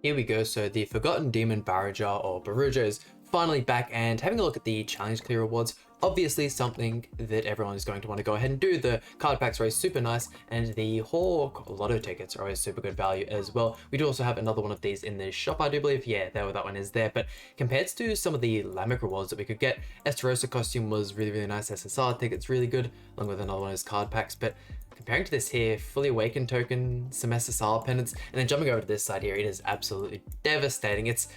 Here we go, so the Forgotten Demon Barrager or Barruja is finally back, and having a look at the challenge clear rewards, obviously something that everyone is going to want to go ahead and do. The card packs are always super nice, and the Hawk Lotto tickets are always super good value as well. We do also have another one of these in the shop, I do believe. Yeah, that one is there, but compared to some of the Lamek rewards that we could get, Estarossa costume was really nice, SSR tickets really good, along with another one of his card packs, but comparing to this here, Fully Awakened token, some SSR pendants, and then jumping over to this side here, it is absolutely devastating. It's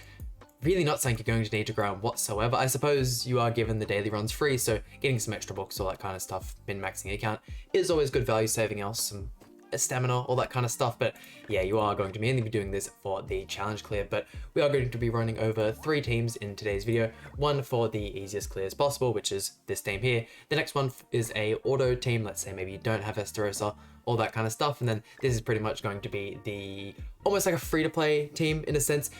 really not something you're going to need to grind whatsoever. I suppose you are given the daily runs free, so getting some extra books, all that kind of stuff, min-maxing your account is always good value, saving else some stamina, all that kind of stuff. But yeah, you are going to mainly be doing this for the challenge clear, but we are going to be running over 3 teams in today's video. One for the easiest clears possible, which is this team here. The next one is a auto team. Let's say maybe you don't have Estarossa, all that kind of stuff. And then this is pretty much going to be the almost like a free-to-play team in a sense.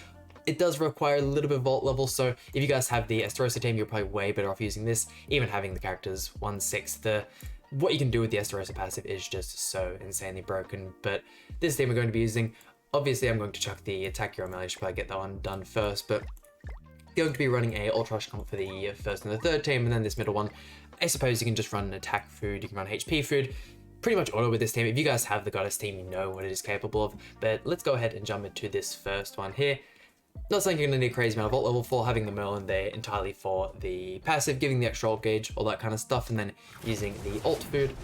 It does require a little bit of vault level, so if you guys have the Estarossa team, you're probably way better off using this. Even having the characters 1/6, what you can do with the Estarossa passive is just so insanely broken. But this team we're going to be using, obviously I'm going to chuck the attack hero melee, should probably get that one done first, but going to be running a ultra rush comp for the first and the third team, and then this middle one, I suppose you can just run an attack food, you can run HP food, pretty much auto with this team. If you guys have the goddess team, you know what it is capable of. But let's go ahead and jump into this first one here. Not saying you're going to need a crazy amount of vault level for, having the Merlin there entirely for the passive, giving the extra ult gauge, all that kind of stuff, and then using the ult food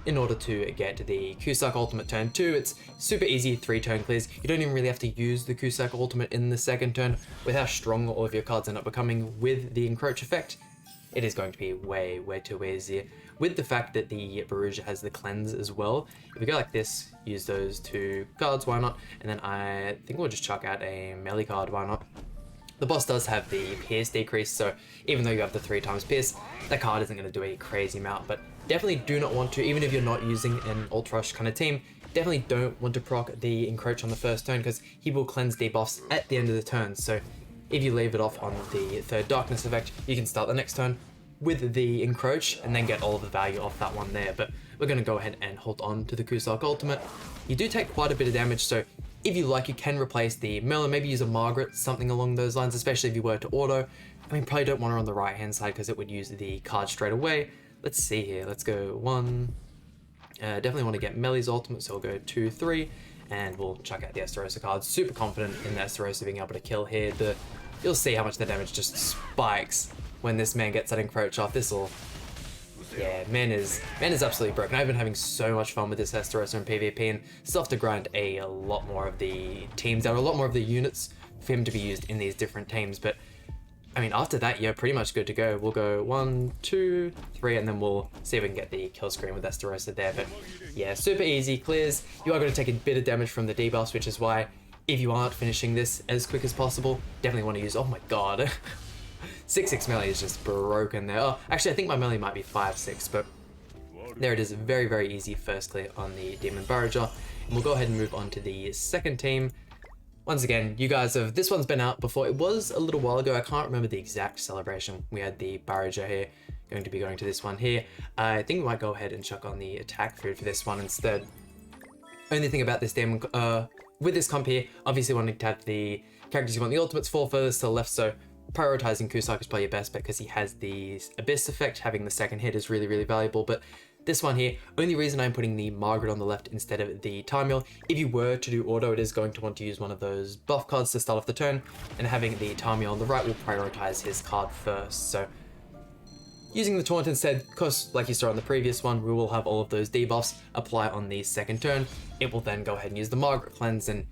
in order to get the Cusack ultimate turn 2. It's super easy 3-turn clears. You don't even really have to use the Cusack ultimate in the second turn. With how strong all of your cards end up becoming with the encroach effect, it is going to be way too easy. With the fact that the BARUJA has the cleanse as well, if we go like this, use those 2 cards, why not? And then I think we'll just chuck out a melee card, why not? The boss does have the pierce decrease, so even though you have the 3 times pierce, that card isn't going to do a crazy amount, but definitely do not want to, even if you're not using an ultra rush kind of team, definitely don't want to proc the encroach on the first turn, because he will cleanse debuffs at the end of the turn. So if you leave it off on the 3rd darkness effect, you can start the next turn with the encroach and then get all of the value off that one there. But we're going to go ahead and hold on to the Cusack ultimate. You do take quite a bit of damage, so if you like, you can replace the Merlin, maybe use a Margaret, something along those lines, especially if you were to auto. I mean, probably don't want her on the right hand side because it would use the card straight away. Let's see here, let's go 1, definitely want to get Melee's ultimate, so we'll go 2, 3, and we'll chuck out the Estarossa cards. Super confident in the Estarossa being able to kill here. You'll see how much the damage just spikes when this man gets that encroach off. Yeah, man is absolutely broken. I've been having so much fun with this Estarossa in PvP, and still have to grind a lot more of the teams out, a lot more of the units for him to be used in these different teams. But I mean, after that, you're pretty much good to go. We'll go 1, 2, 3, and then we'll see if we can get the kill screen with Estarossa there. But yeah, super easy clears. You are going to take a bit of damage from the debuffs, which is why if you aren't finishing this as quick as possible, definitely want to use, oh my god, 6/6 melee is just broken there. Oh, actually, I think my melee might be 5/6, but there it is. Very easy first clear on the Demon Barrager. And we'll go ahead and move on to the second team. Once again, you guys have, this one's been out before. It was a little while ago. I can't remember the exact celebration. We had the Barrager here, going to be going to this one here. I think we might go ahead and chuck on the attack food for this one instead. Only thing about this demon, with this comp here, obviously wanting to have the characters you want the ultimates for furthest to the left, so prioritizing Cusack is probably your best bet because he has the Abyss effect. Having the second hit is really valuable. But this one here, only reason I'm putting the Margaret on the left instead of the Tarmiel, if you were to do auto, it is going to want to use one of those buff cards to start off the turn, and having the Tarmiel on the right will prioritize his card first. So using the Taunt instead, because like you saw on the previous one, we will have all of those debuffs apply on the second turn. It will then go ahead and use the Margaret cleanse, and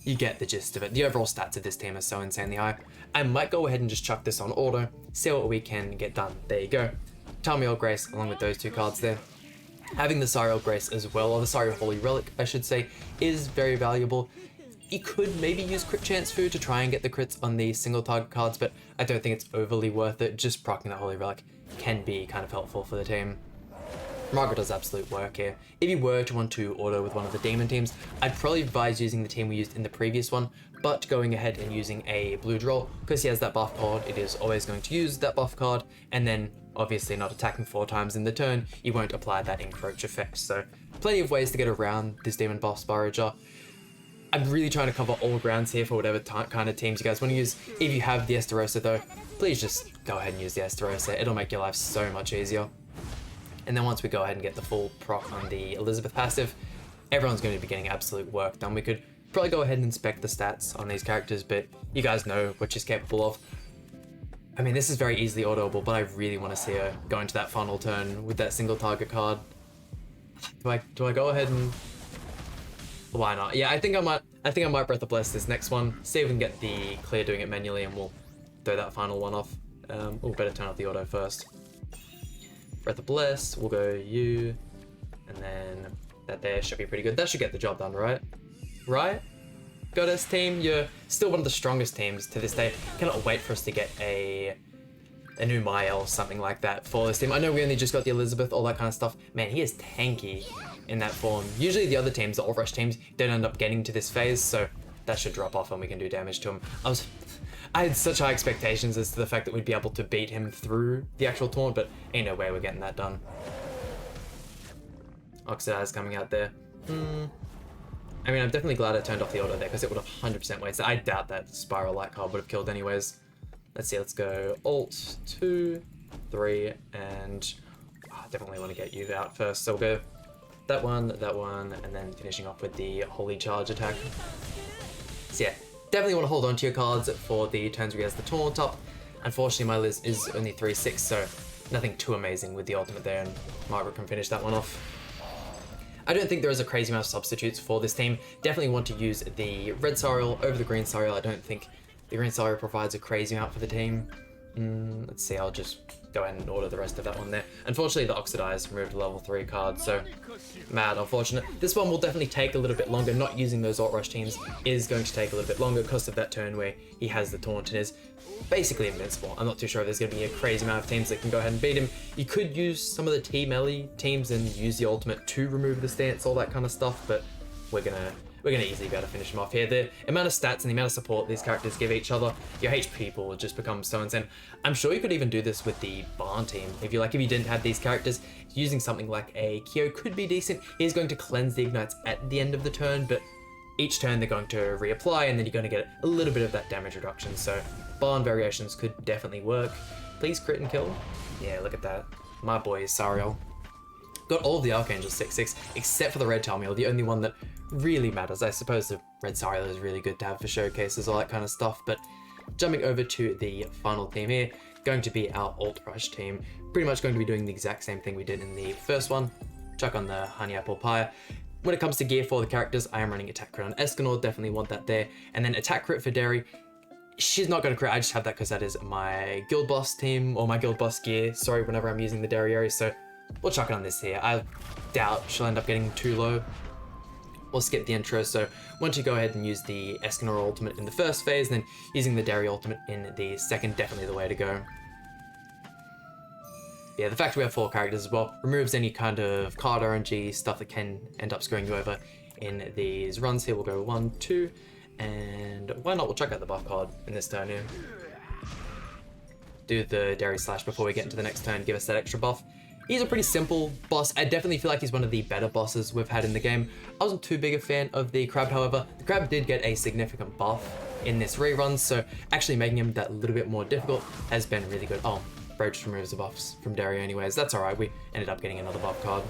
you get the gist of it. The overall stats of this team are so insanely high. I might go ahead and just chuck this on auto, see what we can get done. There you go. Tarmiel Grace along with those 2 cards there. Having the Sariel Grace as well, or the Sariel Holy Relic, I should say, is very valuable. You could maybe use crit chance food to try and get the crits on the single target cards, but I don't think it's overly worth it. Just proccing that Holy Relic can be kind of helpful for the team. Margaret does absolute work here. If you were to want to auto with one of the demon teams, I'd probably advise using the team we used in the previous one, but going ahead and using a blue droll, because he has that buff card, it is always going to use that buff card, and then obviously not attacking 4 times in the turn, you won't apply that encroach effect. So plenty of ways to get around this demon boss Barrager. I'm really trying to cover all grounds here for whatever kind of teams you guys want to use. If you have the Estarossa though, please just go ahead and use the Estarossa. It'll make your life so much easier. And then once we go ahead and get the full proc on the Elizabeth passive, everyone's going to be getting absolute work done. We could probably go ahead and inspect the stats on these characters, but you guys know what she's capable of. I mean, this is very easily autoable, but I really want to see her go into that final turn with that single target card. Do I go ahead and... Why not? Yeah, I think I might Breath of Bless this next one. See if we can get the clear doing it manually, and we'll throw that final one off. We'll better turn off the auto first. Breath of Bless, we'll go you, and then that there should be pretty good. That should get the job done, right? Right? Goddess team, you're still one of the strongest teams to this day. Cannot wait for us to get a new Maya or something like that for this team. I know we only just got the Elizabeth, all that kind of stuff. Man, he is tanky in that form. Usually the other teams, the Alt Rush teams, don't end up getting to this phase, so that should drop off and we can do damage to him. I had such high expectations as to the fact that we'd be able to beat him through the actual taunt, but ain't no way we're getting that done. Oxidize coming out there. I mean, I'm definitely glad I turned off the auto there because it would have 100% wasted. I doubt that Spiral Light card would have killed anyways. Let's see, let's go Alt, 2, 3, and definitely want to get you out first. So we'll go that one, and then finishing off with the Holy Charge attack. So yeah, definitely want to hold on to your cards for the turns where he has the taunt up. Unfortunately, my Liz is only 3/6, so nothing too amazing with the ultimate there, and Margaret can finish that one off. I don't think there is a crazy amount of substitutes for this team. Definitely want to use the red Sariel over the green Sariel. I don't think the green Sariel provides a crazy amount for the team. Let's see, I'll just go ahead and order the rest of that one there. Unfortunately, the Oxidize removed a level 3 card, so mad unfortunate. This one will definitely take a little bit longer. Not using those Alt Rush teams is going to take a little bit longer because of that turn where he has the taunt and is basically invincible. I'm not too sure if there's going to be a crazy amount of teams that can go ahead and beat him. You could use some of the Team Ellie teams and use the ultimate to remove the stance, all that kind of stuff, but we're gonna easily be able to finish him off here. The amount of stats and the amount of support these characters give each other, your HP pool will just become so insane. I'm sure you could even do this with the Barn team. If you didn't have these characters, using something like a Kyo could be decent. He's going to cleanse the ignites at the end of the turn, but each turn they're going to reapply, and then you're going to get a little bit of that damage reduction. So Barn variations could definitely work. Please crit and kill. Yeah, look at that. My boy is Sariel. Got all of the Archangels 6/6, except for the red Talmiel, the only one that really matters. I suppose the red Sariel is really good to have for showcases, all that kind of stuff, but jumping over to the final team here, going to be our Alt Rush team. Pretty much going to be doing the exact same thing we did in the first one. Chuck on the Honey Apple Pie. When it comes to gear for the characters, I am running attack crit on Escanor, definitely want that there. And then attack crit for Derry. She's not going to crit, I just have that because that is my guild boss team, or my guild boss gear, sorry, whenever I'm using the Derry area, so we'll chuck it on this here. I doubt she'll end up getting too low. We'll skip the intro, so once you go ahead and use the Escanor ultimate in the first phase, then using the Derry ultimate in the second, definitely the way to go. Yeah, the fact we have 4 characters as well removes any kind of card RNG stuff that can end up screwing you over in these runs here. We'll go 1, 2, and why not? We'll check out the buff card in this turn here. Do the Derry slash before we get into the next turn, give us that extra buff. He's a pretty simple boss. I definitely feel like he's one of the better bosses we've had in the game. I wasn't too big a fan of the Crab, however. The Crab did get a significant buff in this rerun, so actually making him that little bit more difficult has been really good. Oh, Bro just removes the buffs from Derry anyways. That's alright, we ended up getting another buff card.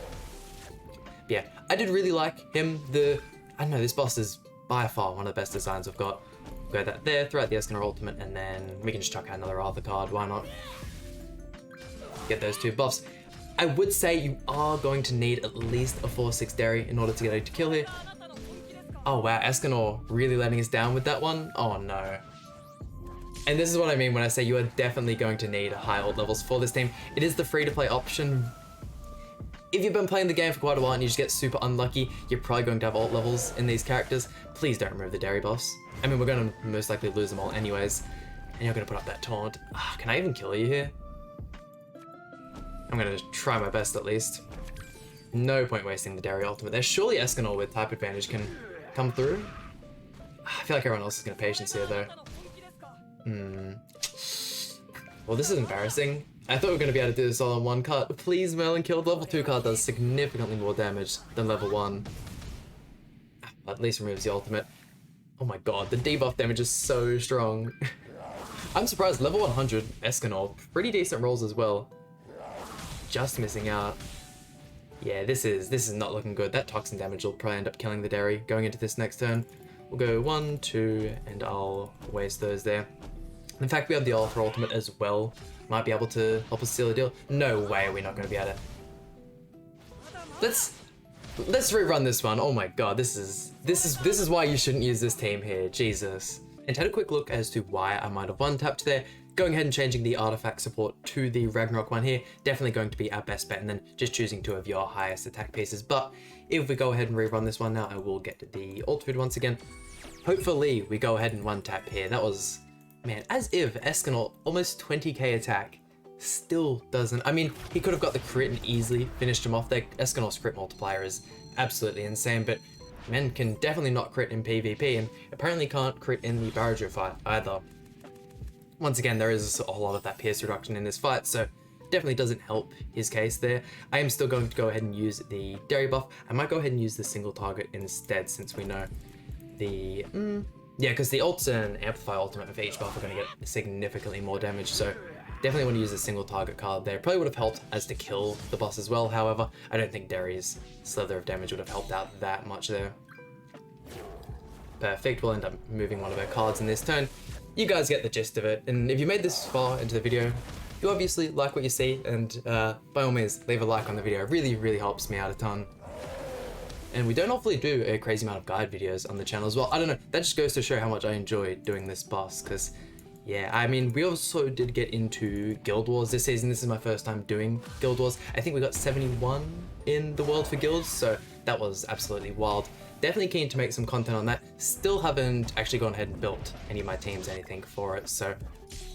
But yeah, I did really like him. I don't know, this boss is by far one of the best designs I've got. Go that there, throw out the Escanor ultimate, and then we can just chuck out another Arthur card, why not? Get those 2 buffs. I would say you are going to need at least a 4/6 Derry in order to get a kill here. Oh wow, Escanor really letting us down with that one? Oh no. And this is what I mean when I say you are definitely going to need high ult levels for this team. It is the free-to-play option. If you've been playing the game for quite a while and you just get super unlucky, you're probably going to have ult levels in these characters. Please don't remove the Derry buffs. I mean, we're going to most likely lose them all anyways. And you're going to put up that taunt. Can I even kill you here? I'm going to try my best at least. No point wasting the Derry ultimate there. Surely Escanor with type advantage can come through. I feel like everyone else is going to patience here though. Well, this is embarrassing. I thought we were going to be able to do this all on one card. Please, Merlin killed. Level 2 card does significantly more damage than level 1. At least removes the ultimate. Oh my god, the debuff damage is so strong. I'm surprised, level 100 Escanor, pretty decent rolls as well. Just missing out. Yeah, this is not looking good. That toxin damage will probably end up killing the dairy going into this next turn. We'll go 1, 2, and I'll waste those there. In fact, we have the Ultra Ultimate as well. Might be able to help us seal a deal. No way we're not going to be at it. Let's rerun this one. Oh my god, this is why you shouldn't use this team here. Jesus. And had a quick look as to why I might have one-tapped there. Going ahead and changing the artifact support to the Ragnarok one here, definitely going to be our best bet, and then just choosing 2 of your highest attack pieces. But if we go ahead and rerun this one now, I will get the ult food once again. Hopefully we go ahead and one-tap here. That was, man, as if Escanor, almost 20k attack, still doesn't. I mean, he could have got the crit and easily finished him off there. Escanor's crit multiplier is absolutely insane, but men can definitely not crit in PvP, and apparently can't crit in the Barrager fight either. Once again, there is a lot of that pierce reduction in this fight, so definitely doesn't help his case there. I am still going to go ahead and use the dairy buff. I might go ahead and use the single target instead, since we know the... yeah, because the ults and amplify ultimate of each buff are going to get significantly more damage, so definitely want to use a single target card there. Probably would have helped as to kill the boss as well, however, I don't think Dairy's slither of damage would have helped out that much there. Perfect, we'll end up moving one of our cards in this turn. You guys get the gist of it, and if you made this far into the video, you obviously like what you see, and by all means, leave a like on the video. It really, really helps me out a ton. And we don't awfully do a crazy amount of guide videos on the channel as well. I don't know, that just goes to show how much I enjoy doing this boss, because yeah, I mean, we also did get into Guild Wars this season. This is my first time doing Guild Wars. I think we got 71 in the world for guilds, so that was absolutely wild. Definitely keen to make some content on that. Still haven't actually gone ahead and built any of my teams, anything for it, so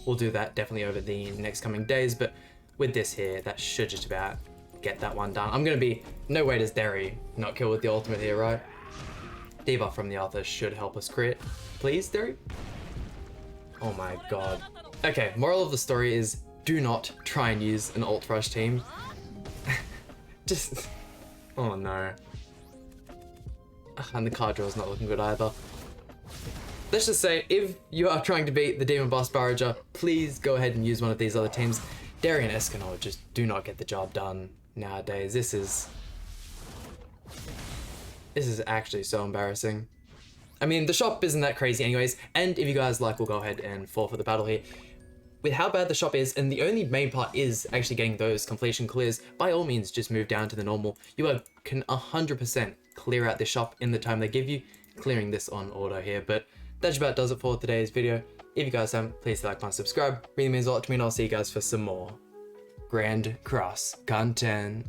we'll do that definitely over the next coming days. But with this here, that should just about get that one done. I'm gonna be, no way does Derry not kill with the ultimate here, right? Debuff from the Arthur should help us crit. Please, Derry? Oh my god. Okay, moral of the story is do not try and use an ult rush team. Just, oh no. And the card draw is not looking good either. Let's just say, if you are trying to beat the Demon Boss Barrager, please go ahead and use one of these other teams. Derry and Escanor just do not get the job done nowadays. This is actually so embarrassing. I mean, the shop isn't that crazy anyways, and if you guys like, we'll go ahead and fall for the battle here. With how bad the shop is, and the only main part is actually getting those completion clears, by all means, just move down to the normal. You can 100% clear out this shop in the time they give you, clearing this on auto here. But that just about does it for today's video. If you guys haven't, please like and subscribe. Really means a lot to me, and I'll see you guys for some more Grand Cross content.